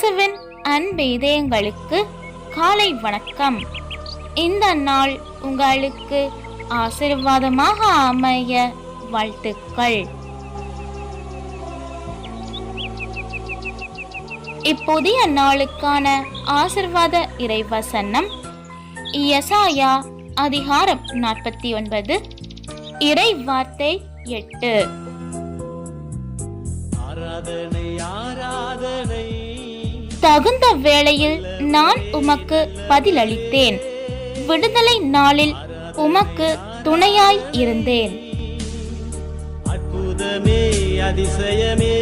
இயேசுவின் அன்பு இதயங்களுக்கு காலை வணக்கம். இந்த நாள் உங்களுக்கு ஆசீர்வாதமாக அமைய வாழ்த்துக்கள். இப்புதிய நாளுக்கான ஆசீர்வாத இறைவசனம் எசாயா அதிகாரம் 49 இறை வார்த்தை 8. தகுந்த வேளையில் நான் உமக்கு பதிலளித்தேன், விடுதலை நாளில் உமக்கு துணையாய் இருந்தேன். அற்புதமே அதிசயமே